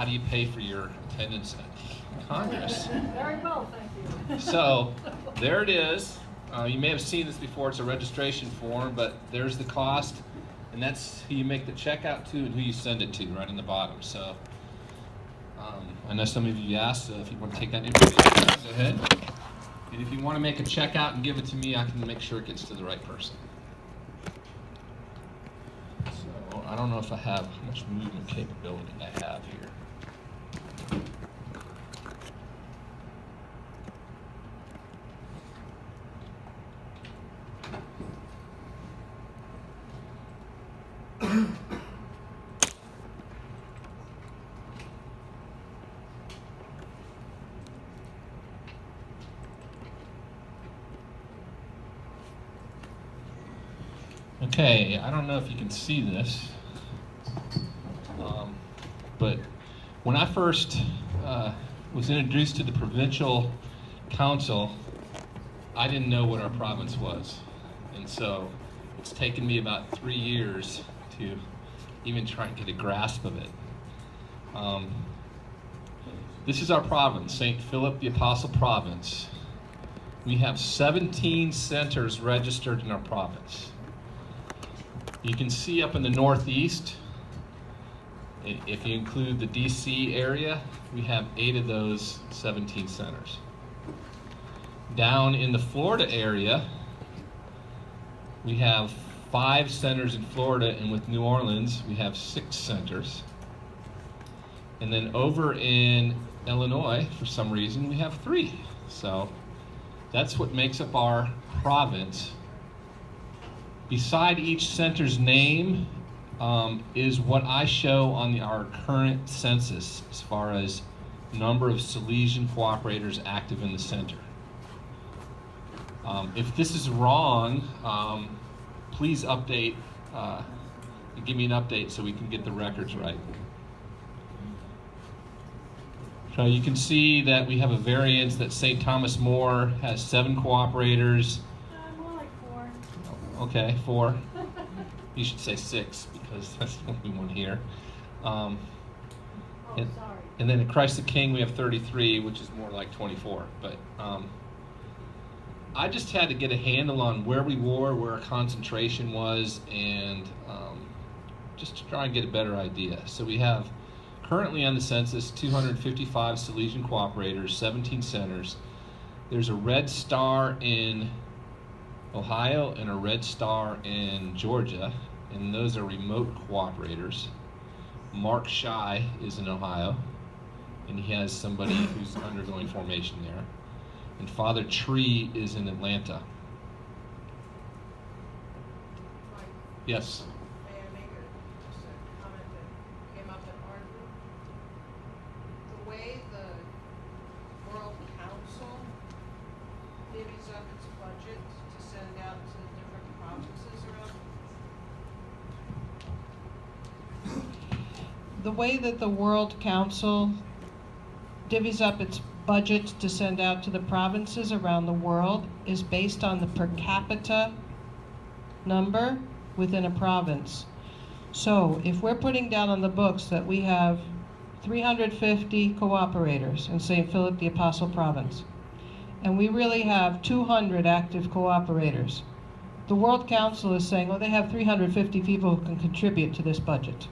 how do you pay for your attendance at Congress? Very well, thank you. So there it is. You may have seen this before. It's a registration form, but there's the cost, and that's who you make the check out to and who you send it to right in the bottom. So I know some of you asked if you want to take that information, go ahead. And if you want to make a check out and give it to me, I can make sure it gets to the right person. So I don't know if I have how much movement capability I have here. Okay, I don't know if you can see this, but when I first was introduced to the provincial council, I didn't know what our province was. And so it's taken me about 3 years to even try and get a grasp of it. This is our province, St. Philip the Apostle Province. We have 17 centers registered in our province. You can see up in the northeast, if you include the DC area, we have 8 of those 17 centers. Down in the Florida area, we have 5 centers in Florida, and with New Orleans, we have 6 centers. And then over in Illinois, for some reason, we have 3. So that's what makes up our province. Beside each center's name is what I show on our current census as far as number of Salesian cooperators active in the center. If this is wrong, please update, give me an update so we can get the records right. So you can see that we have a variance that St. Thomas More has 7 cooperators. More like 4. Okay, 4. You should say 6 because that's the only one here. Sorry. And then at Christ the King we have 33, which is more like 24. But I just had to get a handle on where we were, where our concentration was, and just to try and get a better idea. So we have currently on the census 255 Salesian cooperators, 17 centers. There's a red star in Ohio and a red star in Georgia, and those are remote cooperators. Mark Shy is in Ohio, and he has somebody who's undergoing formation there. And Father Tree is in Atlanta. Yes? May I make just a comment that came up in our group? The way the World Council divvies up its budget to send out to the different provinces around. The way that the World Council divvies up its budget to send out to the provinces around the world is based on the per capita number within a province. So if we're putting down on the books that we have 350 cooperators in St. Philip the Apostle Province, and we really have 200 active cooperators, the World Council is saying, oh, they have 350 people who can contribute to this budget.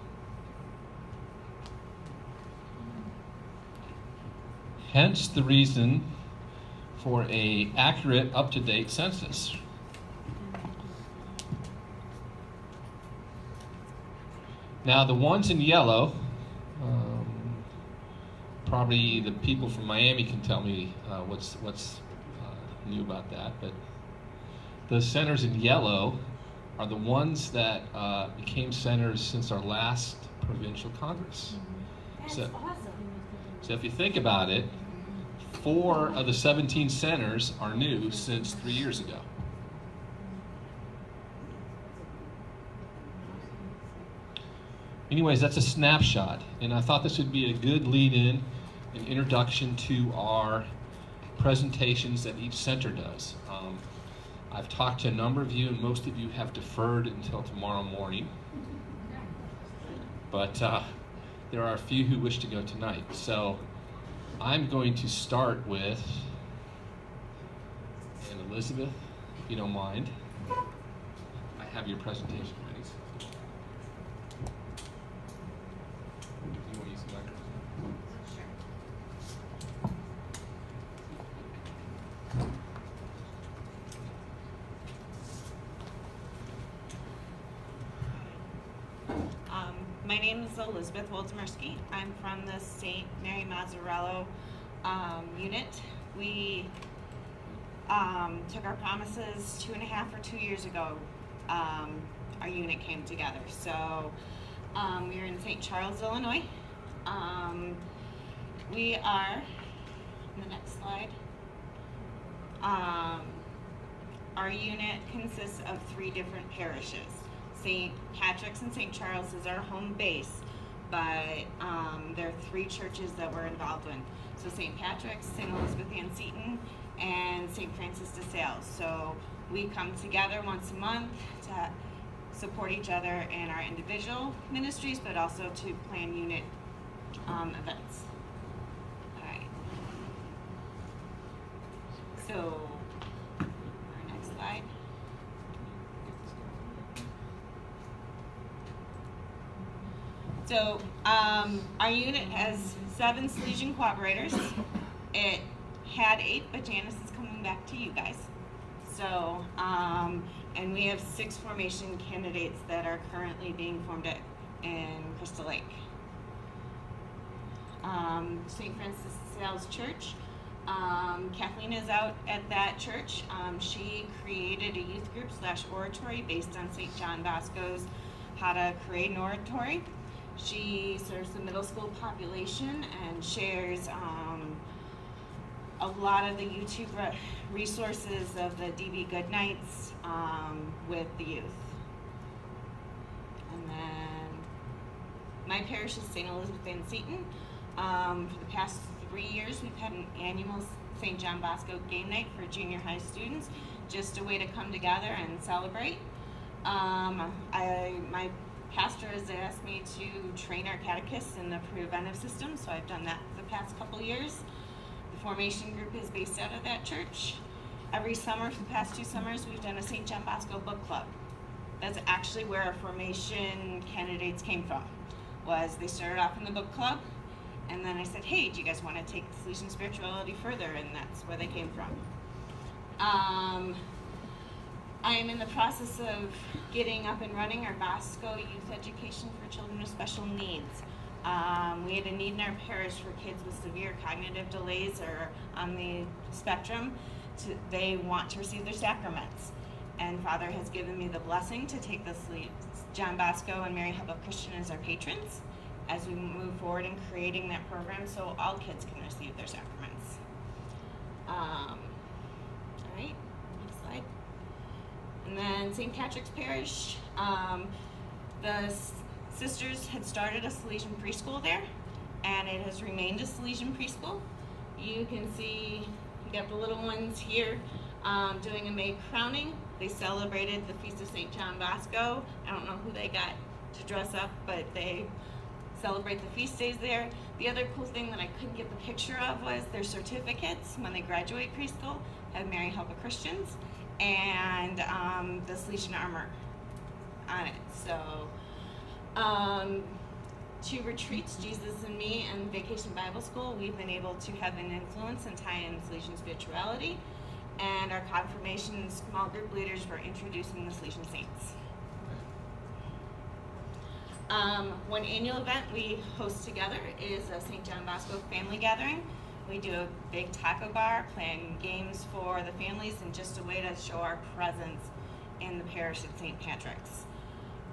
Hence the reason for an accurate, up-to-date census. Now the ones in yellow, probably the people from Miami can tell me what's new about that, but the centers in yellow are the ones that became centers since our last provincial Congress. That's awesome. So if you think about it, 4 of the 17 centers are new since 3 years ago. Anyways, that's a snapshot, and I thought this would be a good lead-in, an introduction to our presentations that each center does. I've talked to a number of you, and most of you have deferred until tomorrow morning. But there are a few who wish to go tonight. So I'm going to start with, and Elizabeth, if you don't mind, I have your presentation ready. Do you want to use the microphone? My name is Elizabeth Woldzmerski. I'm from the St. Mary Mazzarello unit. We took our promises 2.5 or 2 years ago. Our unit came together. So we are in St. Charles, Illinois. We are, the next slide. Our unit consists of 3 different parishes. St. Patrick's and St. Charles is our home base, but there are 3 churches that we're involved in. So St. Patrick's, St. Elizabeth Ann Seton, and St. Francis de Sales. So we come together once a month to support each other in our individual ministries, but also to plan unit events. All right. So, our next slide. So our unit has 7 Salesian cooperators. It had 8, but Janice is coming back to you guys. So, and we have 6 formation candidates that are currently being formed in Crystal Lake. St. Francis de Sales Church. Kathleen is out at that church. She created a youth group / oratory based on St. John Bosco's How to Create an Oratory. She serves the middle school population and shares a lot of the YouTube resources of the DB Goodnights with the youth. And then my parish is St. Elizabeth Ann Seton. For the past 3 years, we've had an annual St. John Bosco game night for junior high students, just a way to come together and celebrate. My pastor has asked me to train our catechists in the preventive system, so I've done that for the past couple years. The formation group is based out of that church. Every summer, for the past 2 summers, we've done a St. John Bosco book club. That's actually where our formation candidates came from. Was they started off in the book club, and then I said, hey, do you guys want to take Salesian spirituality further? And that's where they came from. I am in the process of getting up and running our Bosco Youth Education for Children with Special Needs. We had a need in our parish for kids with severe cognitive delays or on the spectrum. They want to receive their sacraments. And Father has given me the blessing to take the John Bosco and Mary Help of Christian as our patrons as we move forward in creating that program so all kids can receive their sacraments. All right, next slide. And then St. Patrick's Parish, the sisters had started a Salesian preschool there, and it has remained a Salesian preschool. You can see you got the little ones here doing a May crowning. They celebrated the Feast of St. John Bosco. I don't know who they got to dress up, but they celebrate the feast days there. The other cool thing that I couldn't get the picture of was their certificates when they graduate preschool have Mary Help of Christians and the Salesian armor on it. So 2 retreats, Jesus and Me and Vacation Bible School, we've been able to have an influence and tie in Salesian spirituality. And our confirmation small group leaders were introducing the Salesian saints. One annual event we host together is a St. John Bosco family gathering. We do a big taco bar, playing games for the families, and just a way to show our presence in the parish at St. Patrick's.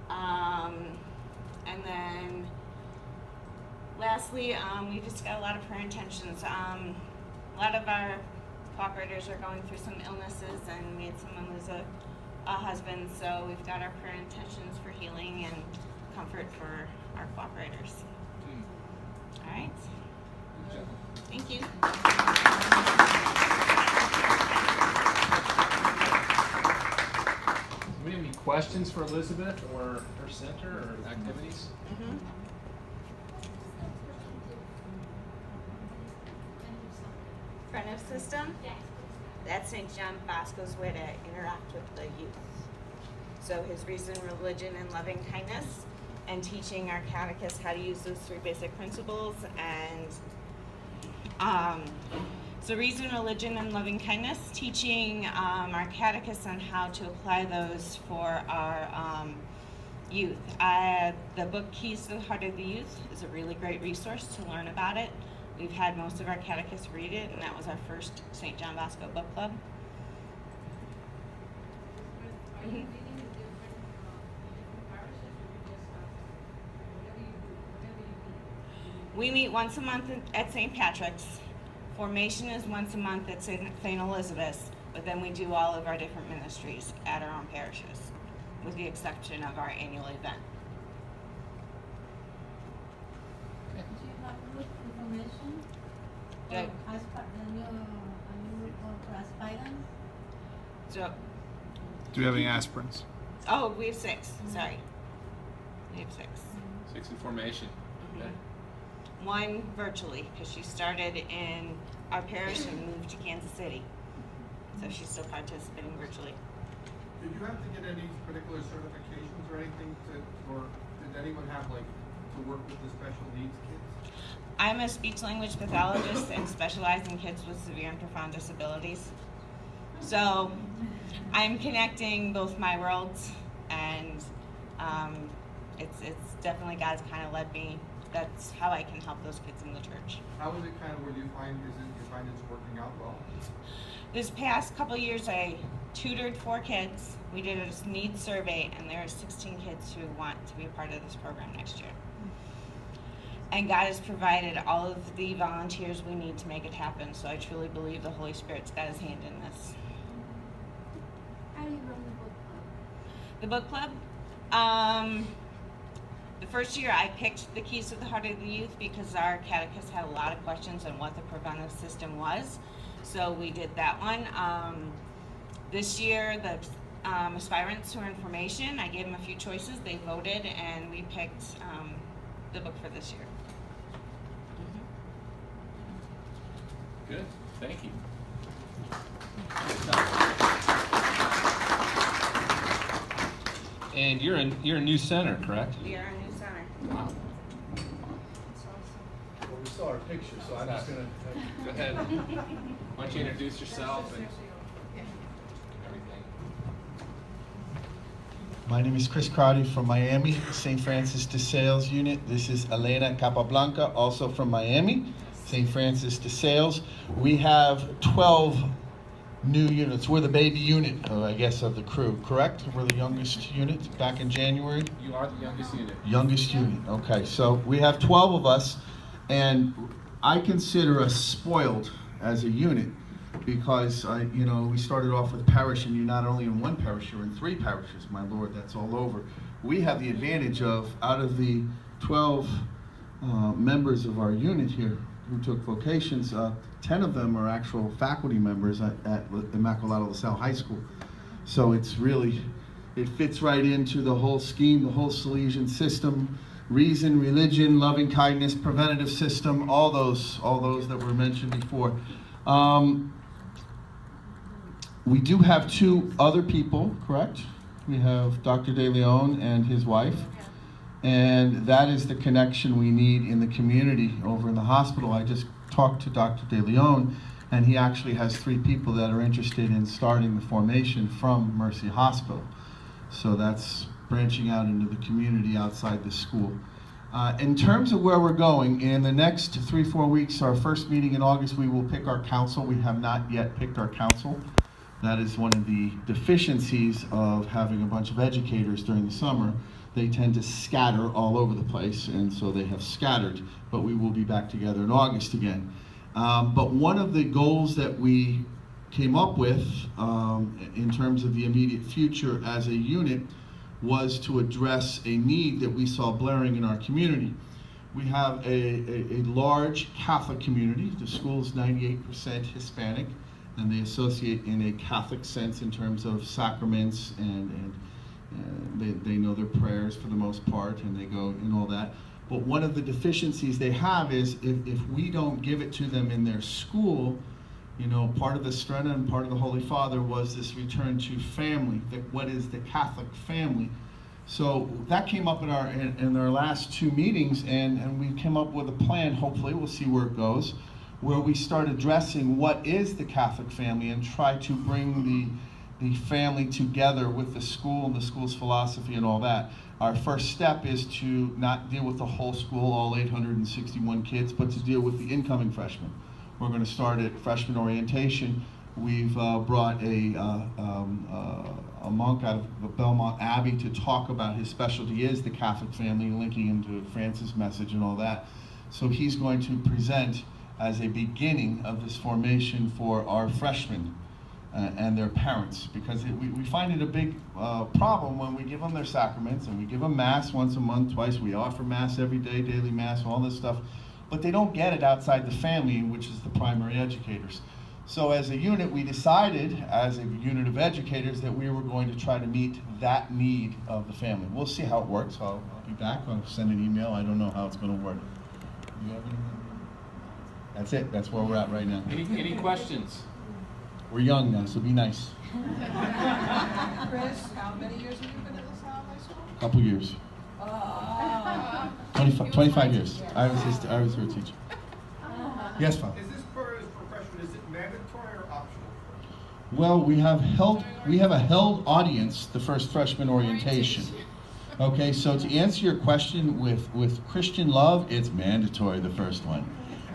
And then lastly, we just got a lot of prayer intentions. A lot of our cooperators are going through some illnesses, and we had someone lose a husband, so we've got our prayer intentions for healing and comfort for our cooperators. All right. Thank you. Do we have any questions for Elizabeth or her center or activities? apprentice system. That's St. John Bosco's way to interact with the youth. So his reason, religion, and loving kindness, and teaching our catechists how to use those 3 basic principles. And so reason, religion, and loving kindness, teaching our catechists on how to apply those for our youth. The book Keys to the Heart of the Youth is a really great resource to learn about it. We've had most of our catechists read it, and that was our first St. John Bosco book club. Are you reading the different parishes, or you just whatever you do? We meet once a month at St. Patrick's. Formation is once a month at St. Elizabeth's, but then we do all of our different ministries at our own parishes, with the exception of our annual event. Do you have good information? Yeah. For aspirants? So, Do we have any aspirants? oh, we have 6. Sorry, we have 6. 6 in formation. Okay. 1 virtually, because she started in our parish and moved to Kansas City, so she's still participating virtually. Did you have to get any particular certifications or anything or did anyone have to work with the special needs kids? I'm a speech-language pathologist and specialize in kids with severe and profound disabilities. So I'm connecting both my worlds, and it's definitely God's kind of led me. That's how I can help those kids in the church. How is it kind of where you find it's working out well? This past couple years, I tutored 4 kids. We did a needs survey, and there are 16 kids who want to be a part of this program next year. And God has provided all of the volunteers we need to make it happen, so I truly believe the Holy Spirit's got his hand in this. How do you run the book club? The book club? The first year I picked the Keys to the Heart of the Youth because our catechist had a lot of questions on what the preventive system was. So we did that one. This year, the aspirants to information, I gave them a few choices. They voted, and we picked the book for this year. Good. Thank you. And you're a new center, correct? We are a new center. Wow. Well, we saw our picture, so I'm just gonna. Go ahead. Why don't you introduce yourself and everything? My name is Chris Crowdy from Miami, St. Francis de Sales unit. This is Elena Capablanca, also from Miami, St. Francis de Sales. We have 12 new units. We're the baby unit, I guess, of the crew, correct? We're the youngest unit back in January? You are the youngest unit. Youngest unit, okay. So we have 12 of us, and I consider us spoiled as a unit because, we started off with parish, and you're not only in one parish, you're in 3 parishes, my Lord, that's all over. We have the advantage of, out of the 12 members of our unit here who took vocations, 10 of them are actual faculty members at Immaculado LaSalle High School. So it's really, it fits right into the whole scheme, the whole Salesian system, reason, religion, loving kindness, preventative system, all those that were mentioned before. We do have 2 other people, correct? We have Dr. De Leon and his wife. And that is the connection we need in the community over in the hospital. I just talked to Dr. De Leon, and he actually has 3 people that are interested in starting the formation from Mercy Hospital. So that's branching out into the community outside the school. In terms of where we're going, in the next 3-4 weeks, our first meeting in August, we will pick our council. We have not yet picked our council. That is one of the deficiencies of having a bunch of educators during the summer. They tend to scatter all over the place, and so they have scattered, but we will be back together in August again. But one of the goals that we came up with in terms of the immediate future as a unit was to address a need that we saw blaring in our community. We have a large Catholic community. The school is 98% Hispanic, and they associate in a Catholic sense in terms of sacraments, and they know their prayers for the most part, and they go and all that. But one of the deficiencies they have is if we don't give it to them in their school, You know, part of the Strena and part of the Holy Father was this return to family, what is the Catholic family. So that came up in our last two meetings, and we came up with a plan, hopefully, we'll see where it goes, where we start addressing what is the Catholic family and try to bring the family together with the school and the school's philosophy and all that. Our first step is to not deal with the whole school, all 861 kids, but to deal with the incoming freshmen. We're going to start at freshman orientation. We've brought a monk out of Belmont Abbey to talk about his specialty is the Catholic family, linking him to Francis' message and all that. So he's going to present as a beginning of this formation for our freshmen and their parents, because we find it a big problem when we give them their sacraments and we give them Mass once a month, twice. We offer Mass every day, daily Mass, all this stuff, but they don't get it outside the family, which is the primary educators. So as a unit, we decided, as a unit of educators, that we were going to try to meet that need of the family. We'll see how it works. I'll be back. I'll send an email. I don't know how it's going to work. You have any? That's it. That's where we're at right now. Any questions? We're young now, so be nice. Chris, how many years have you been at LaSalle High School? Couple years. 25 years. I was her teacher. Yes, Father. Is this for freshmen, is it mandatory or optional? Well, we have a held audience the first freshman orientation. Okay, so to answer your question with Christian love, it's mandatory, the first one.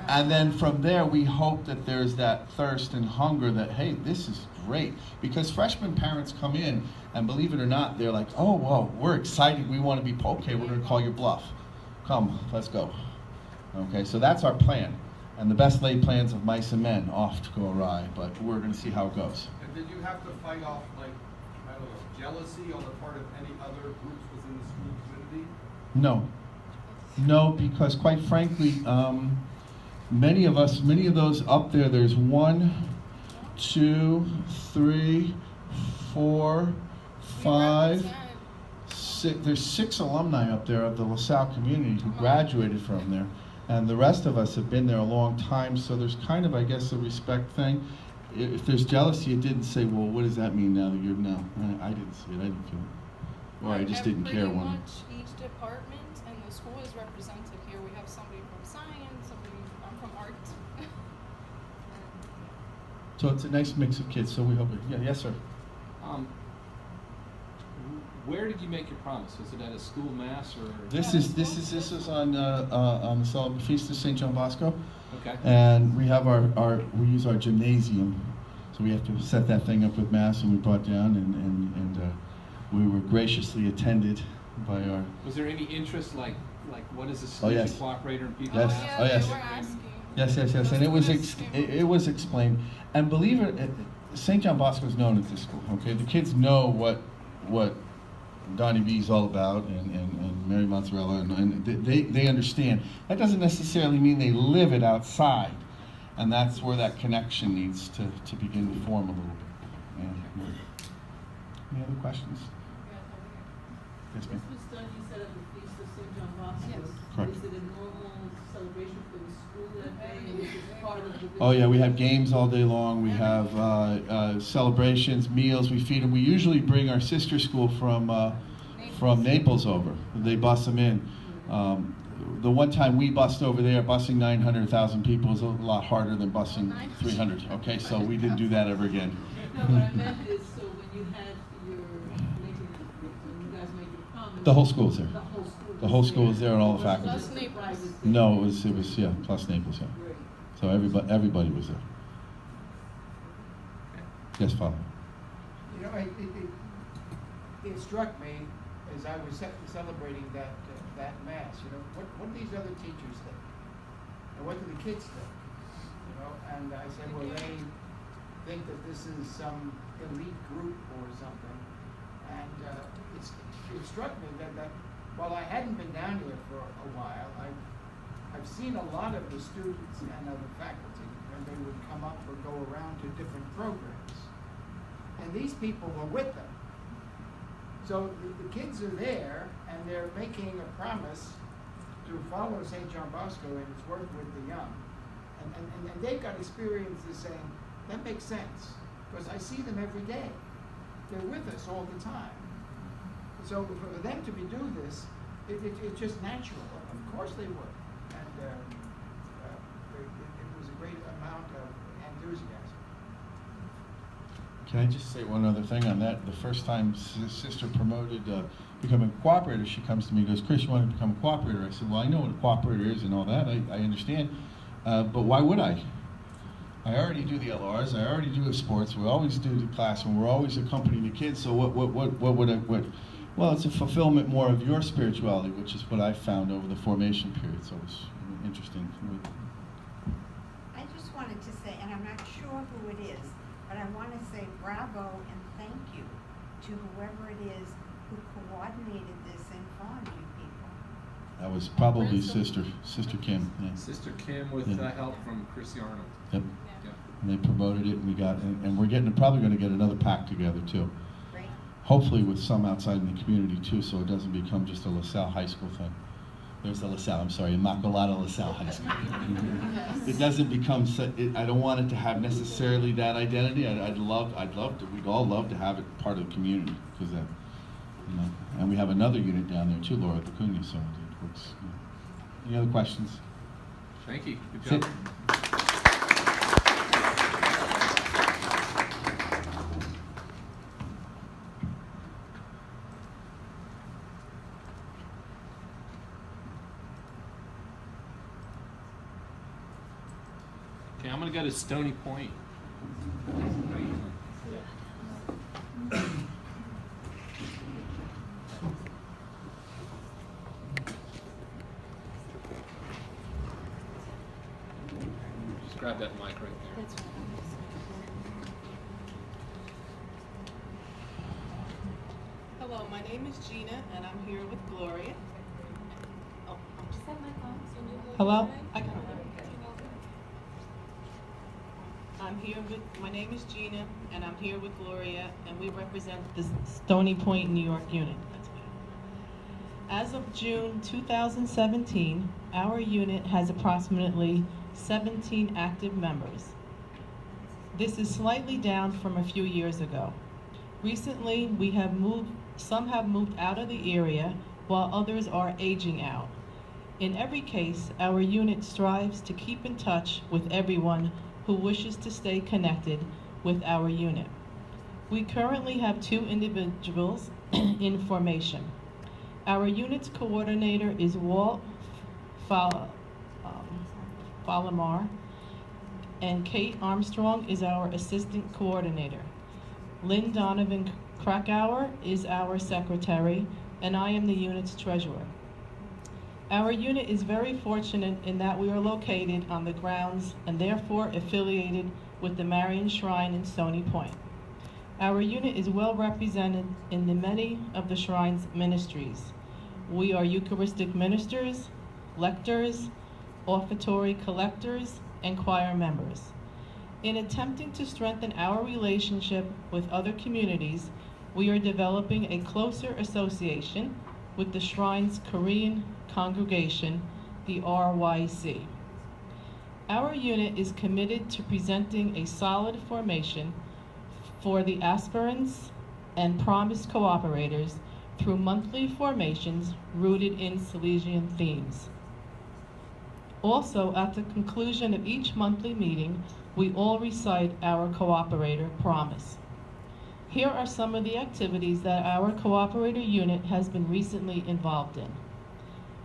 And then from there, we hope that there's that thirst and hunger that, hey, this is great. Because freshman parents come in, and believe it or not, they're like, oh, well, we're excited. We want to be, okay, we're going to call your bluff. Come, let's go. Okay, so that's our plan. And the best laid plans of mice and men oft go awry, but we're going to see how it goes. And did you have to fight off, like, I don't know, jealousy on the part of any other groups within the school community? No, because quite frankly, many of those up there, there's 1, 2, 3, 4, 5, 6. There's 6 alumni up there of the LaSalle community who graduated from there. And the rest of us have been there a long time, so there's kind of, I guess, a respect thing. If there's jealousy, it didn't say, well, what does that mean now that you're, no. I didn't see it, I didn't feel it. Or I just didn't care Pretty one. much each department and the school is represented here. We have somebody from science, somebody from art. So it's a nice mix of kids, so we hope it, yeah, yes, sir. Where did you make your promise? Was it at a school mass or? This is on the Solemn Feast of St. John Bosco. Okay. And we have we use our gymnasium, so we have to set that thing up with Mass, and we brought down, and we were graciously attended by our. Was there any interest, like what is a Oh, solution yes. cooperator and people? Yes. ask? Oh, yes. They were asking. Yes, and it was explained, and believe it, St. John Bosco is known at this school. Okay, the kids know what Donnie B is all about, and Mary Mozzarella, and they understand. That doesn't necessarily mean they live it outside, and that's where that connection needs to begin to form a little bit. Any other questions? Yes, ma'am. This was done, you said, at the Feast of St. John Bosco. Yes. Correct. Is it a normal celebration for the school that day, or is it part of the? Oh yeah, we have games all day long. We have celebrations, meals. We feed them. We usually bring our sister school from Naples over. They bus them in. The one time we bussed over there, busing 900,000 people is a lot harder than busing 300. Okay, so we didn't do that ever again. No, what I meant is, so when you had when you guys made your promise. The whole school's there. The whole school. The whole school was there and all the faculty. Plus Naples. No, it was yeah, plus Naples, yeah. Great. So everybody was there. Yes, Father. You know, it struck me as I was celebrating that mass. You know, what do these other teachers think, and what do the kids think? You know, and I said, well, they think that this is some elite group or something, and it struck me that while I hadn't been down here for a while, I've seen a lot of the students and of the faculty when they would come up or go around to different programs. And these people were with them. So the kids are there, and they're making a promise to follow St. John Bosco and his work with the young. And they've got experiences saying, That makes sense, because I see them every day. They're with us all the time. So for them to be doing this, it's just natural. Of course they would. And it was a great amount of enthusiasm. Can I just say one other thing on that? The first time Sister promoted becoming a cooperator, she comes to me and goes, "Chris, you want to become a cooperator?" I said, "Well, I know what a cooperator is and all that. I understand. But why would I? I already do the LRs. I already do the sports. We always do the classroom. We're always accompanying the kids. So what would I? Well, it's a fulfillment more of your spirituality, which is what I found over the formation period. So it's interesting. I just wanted to say, and I'm not sure who it is, but I want to say bravo and thank you to whoever it is who coordinated this and formed you people. That was probably Sister Kim. Yeah. Sister Kim with help from Chrissy Arnold. Yep. Yeah. And they promoted it, and we got, and we're probably going to get another pack together too. Great. Hopefully with some outside in the community too, so it doesn't become just a LaSalle High School thing. There's the LaSalle, I'm sorry, Immaculata LaSalle High School. It doesn't become, I don't want it to have necessarily that identity. I'd love to, we'd all love to have it part of the community, because that, you know, and we have another unit down there too, Laura Vicuña, so it works. You know. Any other questions? Thank you. Good job. Okay, I'm gonna go to Stony Point. Just grab that mic right there. Hello, my name is Gina, and I'm here with Gloria. Oh, just have my phone, so you hold Hello? it. I got it. My name is Gina, and I'm here with Gloria, and we represent The Stony Point, New York unit. That's good. As of June 2017, our unit has approximately 17 active members. This is slightly down from a few years ago. Recently, some have moved out of the area, while others are aging out. In every case, our unit strives to keep in touch with everyone who wishes to stay connected with our unit. We currently have 2 individuals in formation. Our unit's coordinator is Walt Falamar, and Kate Armstrong is our assistant coordinator. Lynn Donovan Krakauer is our secretary, and I am the unit's treasurer. Our unit is very fortunate in that we are located on the grounds and therefore affiliated with the Marian Shrine in Stony Point. Our unit is well represented in the many of the Shrine's ministries. We are Eucharistic ministers, lectors, offertory collectors, and choir members. In attempting to strengthen our relationship with other communities, we are developing a closer association with the Shrine's Korean congregation, the RYC. Our unit is committed to presenting a solid formation for the aspirants and promised cooperators through monthly formations rooted in Salesian themes. Also, at the conclusion of each monthly meeting, we all recite our cooperator promise. Here are some of the activities that our cooperator unit has been recently involved in.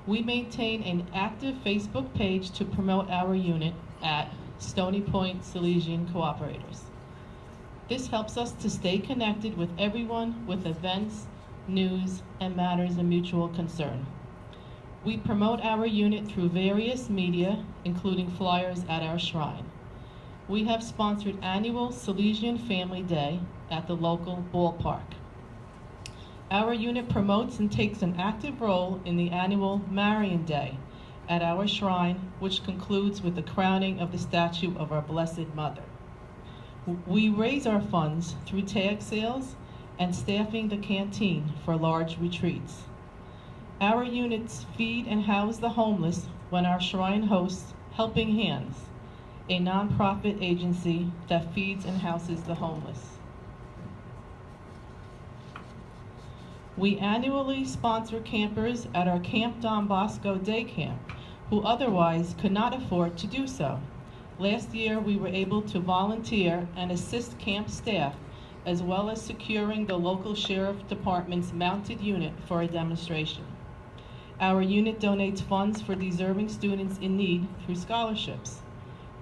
We maintain an active Facebook page to promote our unit at Stony Point Salesian Cooperators. This helps us to stay connected with everyone with events, news, and matters of mutual concern. We promote our unit through various media, including flyers at our shrine. We have sponsored annual Salesian Family Day at the local ballpark. Our unit promotes and takes an active role in the annual Marian Day at our shrine, which concludes with the crowning of the statue of our Blessed Mother. We raise our funds through tag sales and staffing the canteen for large retreats. Our units feed and house the homeless when our shrine hosts Helping Hands, a nonprofit agency that feeds and houses the homeless. We annually sponsor campers at our Camp Don Bosco Day Camp who otherwise could not afford to do so. Last year, we were able to volunteer and assist camp staff, as well as securing the local sheriff department's mounted unit for a demonstration. Our unit donates funds for deserving students in need through scholarships.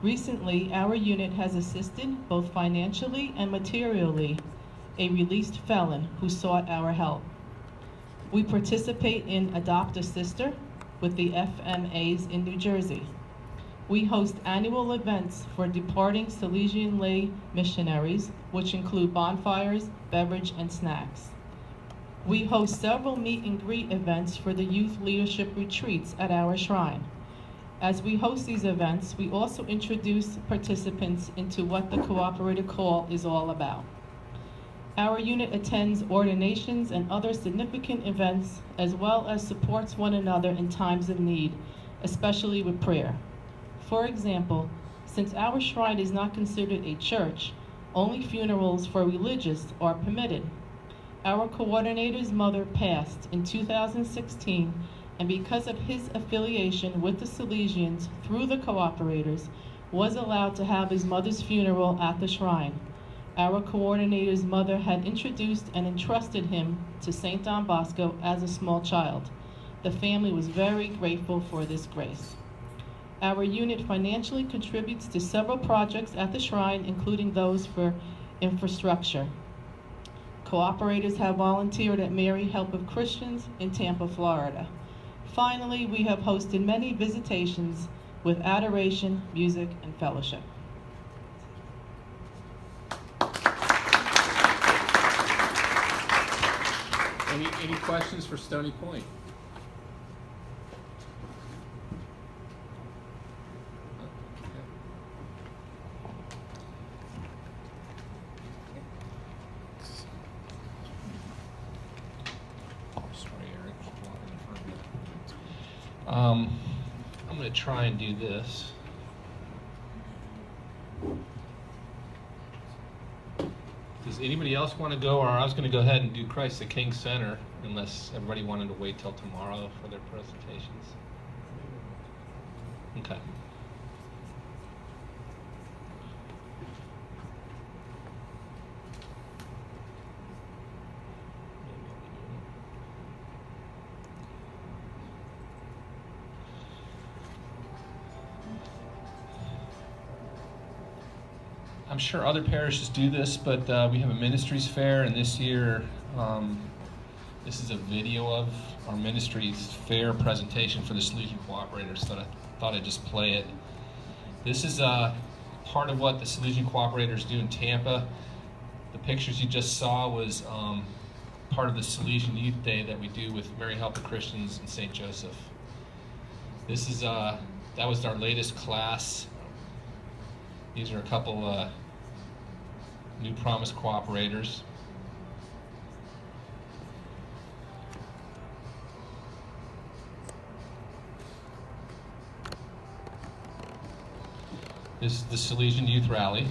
Recently, our unit has assisted both financially and materially a released felon who sought our help. We participate in Adopt a Sister with the FMAs in New Jersey. We host annual events for departing Salesian lay missionaries, which include bonfires, beverage, and snacks. We host several meet and greet events for the youth leadership retreats at our shrine. As we host these events, we also introduce participants into what the Cooperator Call is all about. Our unit attends ordinations and other significant events, as well as supports one another in times of need, especially with prayer. For example, since our shrine is not considered a church, only funerals for religious are permitted. Our coordinator's mother passed in 2016, and because of his affiliation with the Salesians through the Cooperators, was allowed to have his mother's funeral at the shrine. Our coordinator's mother had introduced and entrusted him to St. Don Bosco as a small child. The family was very grateful for this grace. Our unit financially contributes to several projects at the shrine, including those for infrastructure. Cooperators have volunteered at Mary Help of Christians in Tampa, Florida. Finally, we have hosted many visitations with adoration, music, and fellowship. Any questions for Stony Point? Sorry, Eric. Walking in front of you. I'm going to try and do this. Does anybody else want to go, or I was going to go ahead and do Christ the King Center, unless everybody wanted to wait till tomorrow for their presentations. Okay. I'm sure other parishes do this, but we have a ministries fair, and this year, this is a video of our ministries fair presentation for the Salesian Cooperators, so I thought I'd just play it. This is part of what the Salesian Cooperators do in Tampa. The pictures you just saw was part of the Salesian Youth Day that we do with Mary Help of Christians in St. Joseph. This is, that was our latest class. These are a couple New Promise Cooperators. This is the Salesian Youth Rally.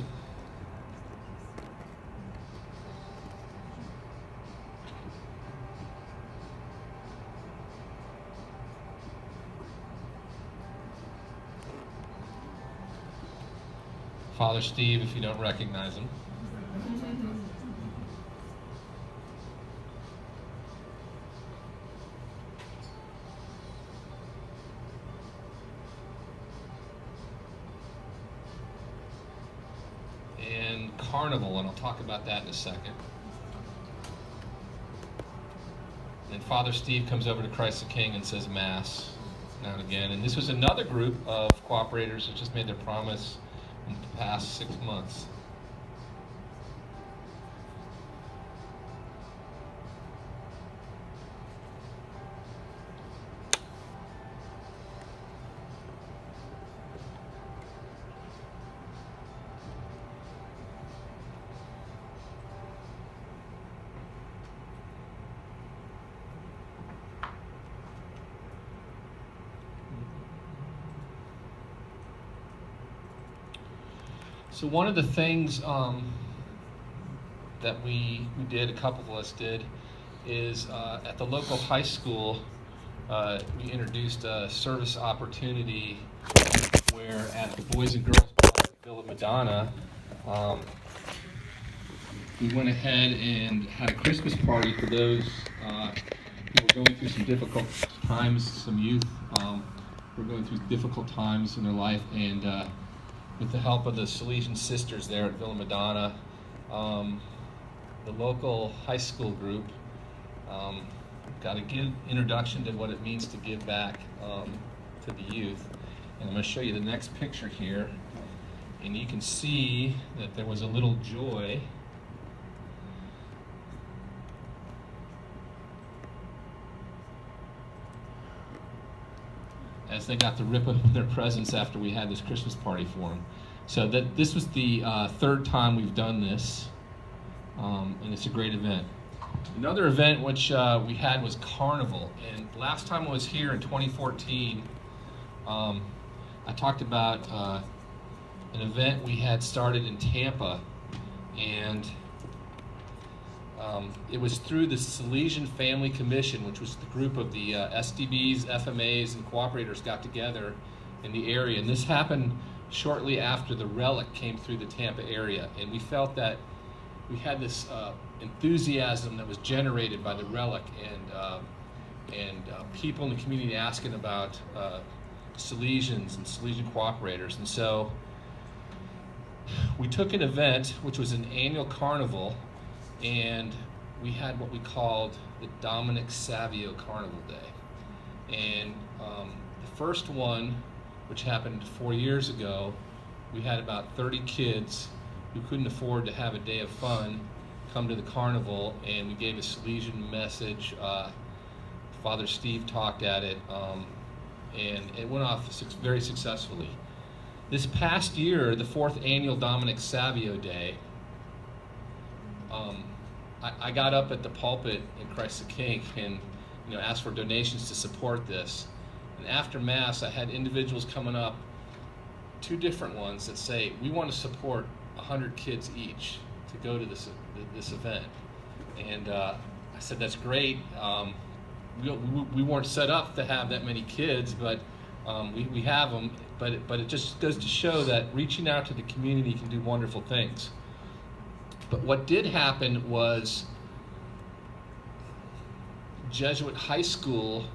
Father Steve, if you don't recognize him. And Carnival, and I'll talk about that in a second. And then Father Steve comes over to Christ the King and says Mass now and again. And this was another group of cooperators that just made their promise in the past 6 months. So one of the things that we did, a couple of us did, is at the local high school, we introduced a service opportunity where at the Boys and Girls Club at Villa Madonna, we went ahead and had a Christmas party for those who were going through some difficult times, some youth were going through difficult times in their life, and with the help of the Salesian sisters there at Villa Madonna, the local high school group got a good introduction to what it means to give back to the youth. And I'm going to show you the next picture here, and you can see that there was a little joy as they got to rip open their presents after we had this Christmas party for them. So this was the third time we've done this, and it's a great event. Another event which we had was Carnival, and last time I was here in 2014, I talked about an event we had started in Tampa, and it was through the Salesian Family Commission, which was the group of the SDBs, FMAs, and cooperators got together in the area. And this happened shortly after the Relic came through the Tampa area. And we felt that we had this enthusiasm that was generated by the Relic, and people in the community asking about Salesians and Salesian cooperators. And so we took an event, which was an annual carnival, and we had what we called the Dominic Savio Carnival Day. And the first one, which happened 4 years ago, we had about 30 kids who couldn't afford to have a day of fun come to the carnival, and we gave a Salesian message. Father Steve talked at it, and it went off very successfully. This past year, the 4th annual Dominic Savio Day, I got up at the pulpit in Christ the King and asked for donations to support this. And after Mass, I had individuals coming up, 2 different ones, that say, we want to support 100 kids each to go to this event. And I said, that's great. We weren't set up to have that many kids, but we have them. But it just goes to show that reaching out to the community can do wonderful things. But what did happen was Jesuit High School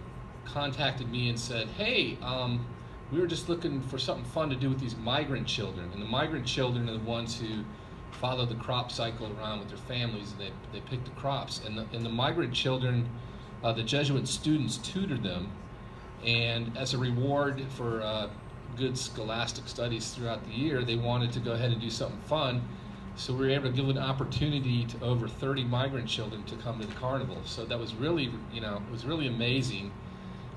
contacted me and said, hey, we were just looking for something fun to do with these migrant children. And the migrant children are the ones who follow the crop cycle around with their families, and they pick the crops. And the migrant children, the Jesuit students tutored them. And as a reward for good scholastic studies throughout the year, they wanted to go ahead and do something fun. So we were able to give an opportunity to over 30 migrant children to come to the carnival. So that was really, it was really amazing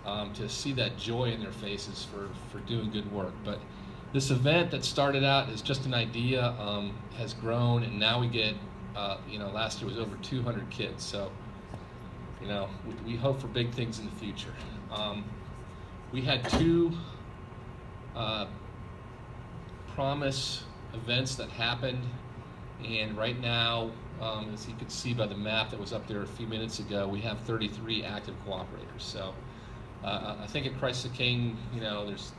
to see that joy in their faces for doing good work. But this event that started out as just an idea has grown, and now we get, last year was over 200 kids. So, we hope for big things in the future. We had 2 Promise events that happened. And right now, as you can see by the map that was up there a few minutes ago, we have 33 active cooperators. So I think at Christ the King, there's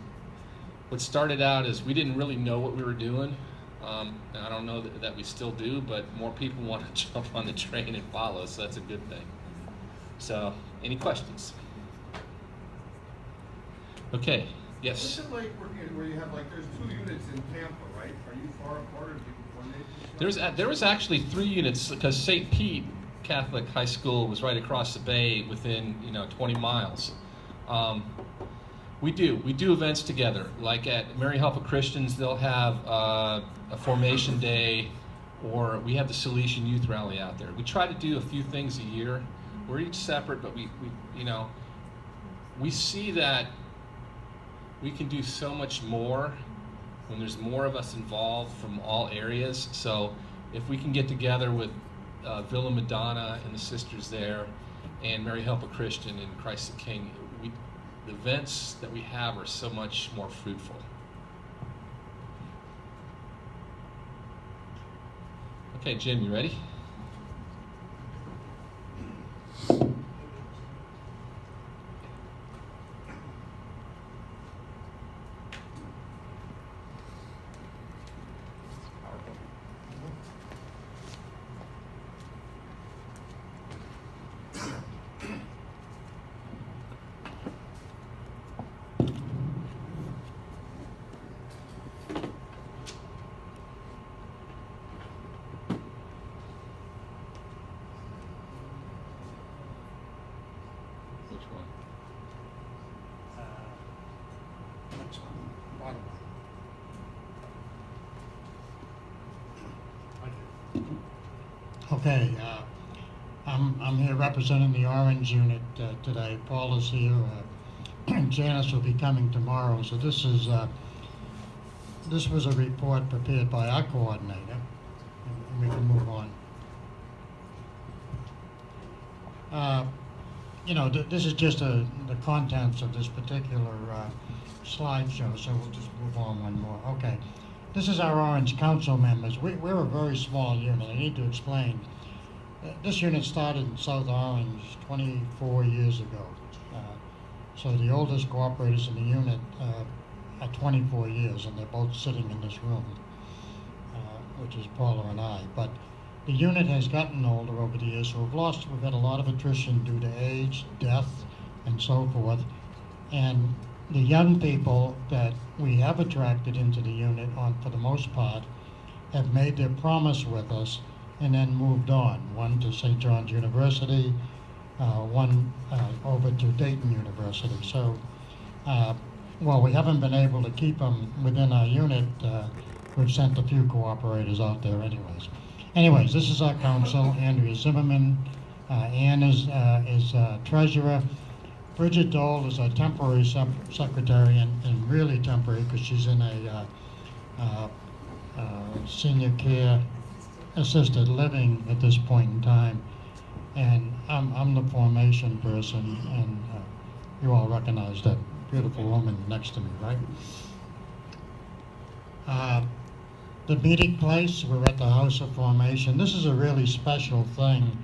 what started out as we didn't really know what we were doing. And I don't know that we still do, but more people want to jump on the train and follow, so that's a good thing. So, any questions? Okay, yes? What's it like where you have there's 2 units in Tampa, right? Are you far apart, or do you coordinate? There was actually 3 units, because St. Pete Catholic High School was right across the bay within 20 miles. We do events together. Like at Mary Help of Christians, they'll have a formation day, or we have the Salesian Youth Rally out there. We try to do a few things a year. We're each separate, but we see that we can do so much more when there's more of us involved from all areas. So if we can get together with Villa Madonna and the sisters there, and Mary Help a Christian and Christ the King, the events that we have are so much more fruitful. Okay, Jim, you ready? Which one? Next one, bottom one. Okay, I'm here representing the Orange Unit today. Paul is here. Janice will be coming tomorrow. So this was a report prepared by our coordinator, and we can move on. This is just the contents of this particular slideshow, so we'll just move on one more. Okay. This is our Orange Council members. We're a very small unit. I need to explain. This unit started in South Orange 24 years ago. So the oldest cooperators in the unit are 24 years, and they're both sitting in this room, which is Paula and I. But the unit has gotten older over the years, so we've had a lot of attrition due to age, death, and so forth. And the young people that we have attracted into the unit, for the most part, have made their promise with us and then moved on. One to St. John's University, one over to Dayton University. So while we haven't been able to keep them within our unit, we've sent a few cooperators out there anyways. This is our council. Andrea Zimmerman, Ann is treasurer. Bridget Dole is our temporary secretary, and really temporary because she's in a senior care assisted living at this point in time. And I'm the formation person, and you all recognize that beautiful woman next to me, right? The meeting place, we're at the House of Formation. This is a really special thing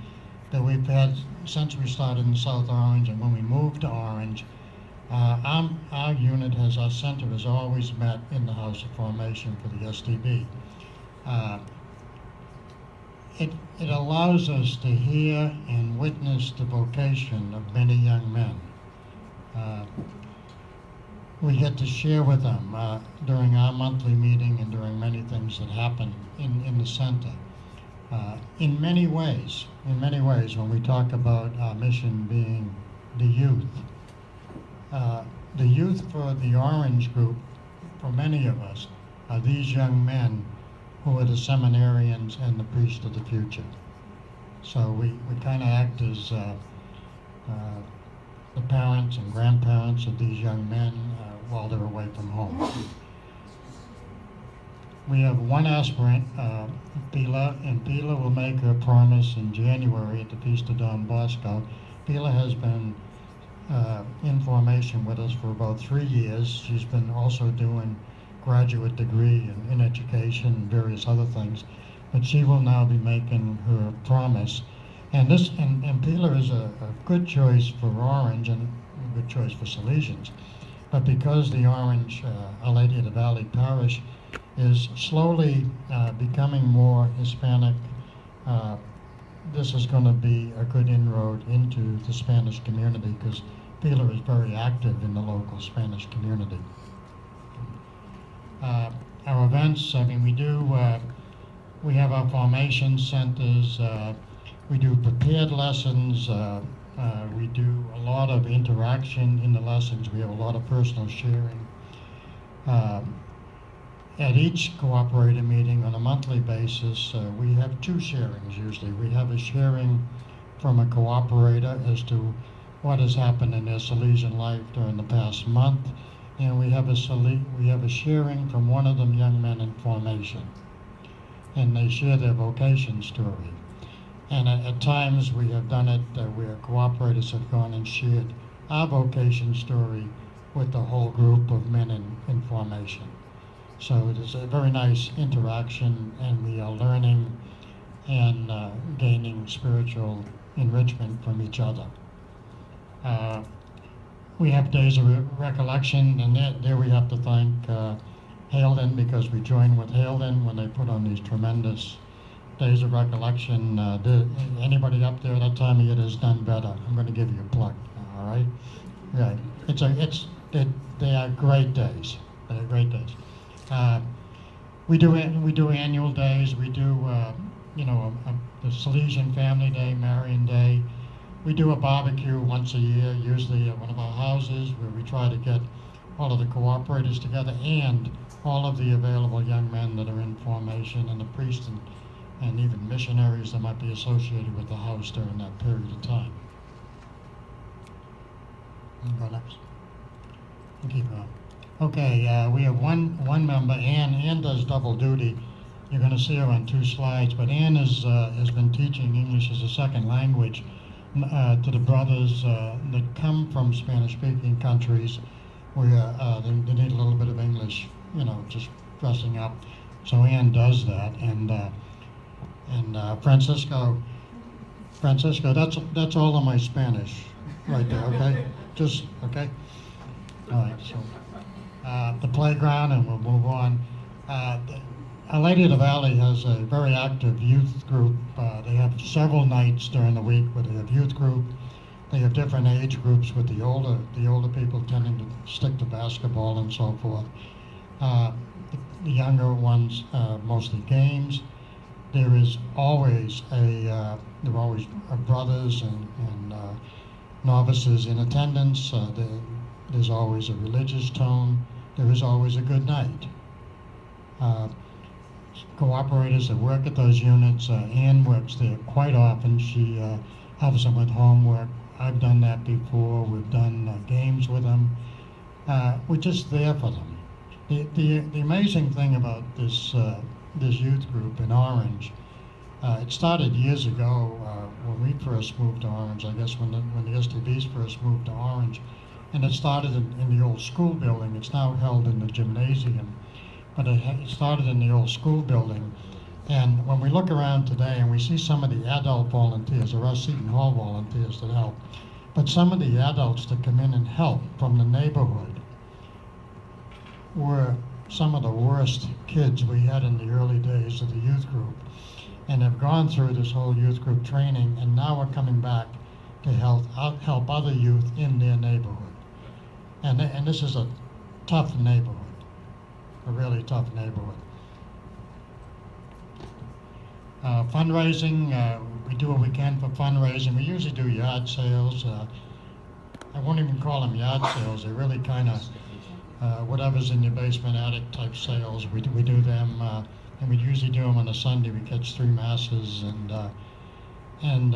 that we've had since we started in South Orange, and when we moved to Orange, our unit our center has always met in the House of Formation for the STB. It allows us to hear and witness the vocation of many young men. We get to share with them during our monthly meeting and during many things that happen in the center. In many ways, when we talk about our mission being the youth for the Orange Group, for many of us, are these young men who are the seminarians and the priests of the future. So we kind of act as the parents and grandparents of these young men while they're away from home. We have one aspirant, Pila, and Pila will make her promise in January at the Feast of Don Bosco. Pila has been in formation with us for about 3 years. She's been also doing graduate degree in education and various other things, but she will now be making her promise. And Pila is a good choice for Orange and a good choice for Salesians. But because the Orange, Our Lady of the Valley Parish is slowly becoming more Hispanic, this is going to be a good inroad into the Spanish community because Pila is very active in the local Spanish community. Our events, we have our formation centers, we do prepared lessons, we do a lot of interaction in the lessons, we have a lot of personal sharing. At each cooperator meeting on a monthly basis, we have 2 sharings usually. We have a sharing from a cooperator as to what has happened in their Salesian life during the past month, and we have a sharing from one of them young men in formation, and they share their vocation story. And at times we have done it where cooperators have gone and shared our vocation story with the whole group of men in formation. So it is a very nice interaction, and we are learning and gaining spiritual enrichment from each other. We have days of recollection, and there we have to thank Halden, because we join with Halden when they put on these tremendous days of recollection. Anybody up there that time of year has done better? I'm going to give you a plug. All right, right. They are great days. They are great days. We do annual days. We do the Salesian Family Day, Marion Day. We do a barbecue once a year, usually at one of our houses, where we try to get all of the cooperators together and all of the available young men that are in formation, and the priests and even missionaries that might be associated with the house during that period of time. Go next. We'll keep going. Okay, we have one member. Ann does double duty. You're going to see her on 2 slides, but Ann has been teaching English as a second language to the brothers that come from Spanish-speaking countries where they need a little bit of English, just dressing up. So Ann does that, and Francisco, that's all of my Spanish right there. Okay, just okay. All right, so the playground, and we'll move on. Our Lady of the Valley has a very active youth group. They have several nights during the week where they have youth group. They have different age groups, with the older people tending to stick to basketball and so forth. The younger ones, mostly games. There is always brothers and novices in attendance. There's always a religious tone. There is always a good night. Cooperators that work at those units. Ann works there quite often. She helps them with homework. I've done that before. We've done games with them. We're just there for them. The amazing thing about this youth group in Orange, it started years ago when we first moved to Orange. I guess when the STBs first moved to Orange, and it started in the old school building. It's now held in the gymnasium. But it started in the old school building. And when we look around today and we see some of the adult volunteers, there are Seton Hall volunteers that help, but some of the adults that come in and help from the neighborhood were some of the worst kids we had in the early days of the youth group, and have gone through this whole youth group training, and now are coming back to help other youth in their neighborhood. And this is a tough neighborhood. A really tough neighborhood. Fundraising, we do what we can for fundraising. We usually do yard sales. I won't even call them yard sales. They're really kind of whatever's in your basement attic type sales. We do them, and we usually do them on a Sunday. We catch 3 masses, and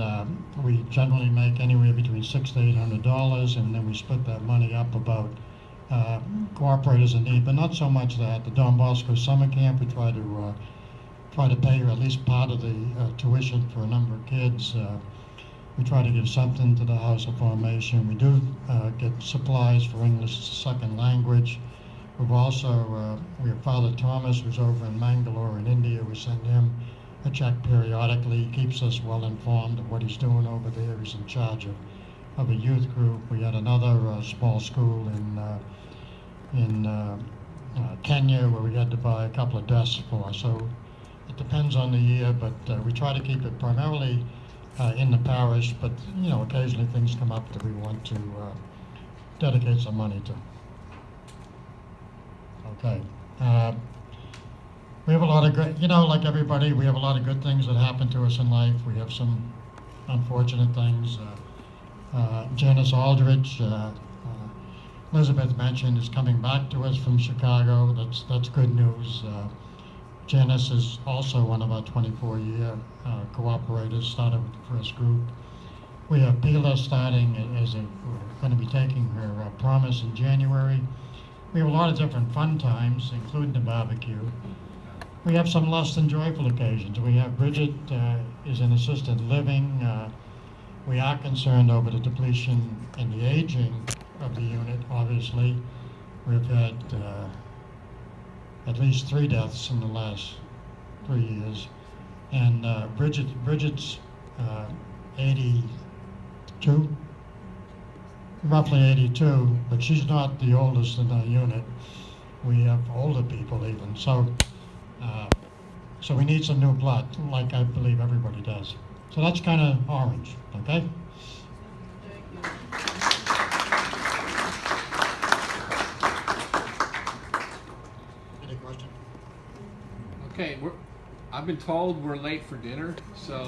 we generally make anywhere between $600 to $800, and then we split that money up about cooperators in need, but not so much that. The Don Bosco Summer Camp, we try to pay at least part of the tuition for a number of kids. We try to give something to the House of Formation. We do get supplies for English as a second language. We've also, we have Father Thomas, who's over in Mangalore in India. We send him a check periodically. He keeps us well informed of what he's doing over there. He's in charge of a youth group. We had another small school in Kenya where we had to buy a couple of desks for. So it depends on the year, but we try to keep it primarily in the parish, but occasionally things come up that we want to dedicate some money to. Okay. We have a lot of good, like everybody, we have a lot of good things that happen to us in life. We have some unfortunate things. Janice Aldridge, Elizabeth mentioned, is coming back to us from Chicago. That's good news. Janice is also one of our 24-year cooperators, started with the first group. We have Pila starting we're going to be taking her promise in January. We have a lot of different fun times, including the barbecue. We have some less than joyful occasions. We have Bridget is in assisted living. We are concerned over the depletion and the aging of the unit, obviously. We've had at least 3 deaths in the last 3 years. And Bridget's 82, roughly 82, but she's not the oldest in our unit. We have older people even, so we need some new blood, like I believe everybody does. So that's kind of orange, okay? Any question? Okay, I've been told we're late for dinner, so.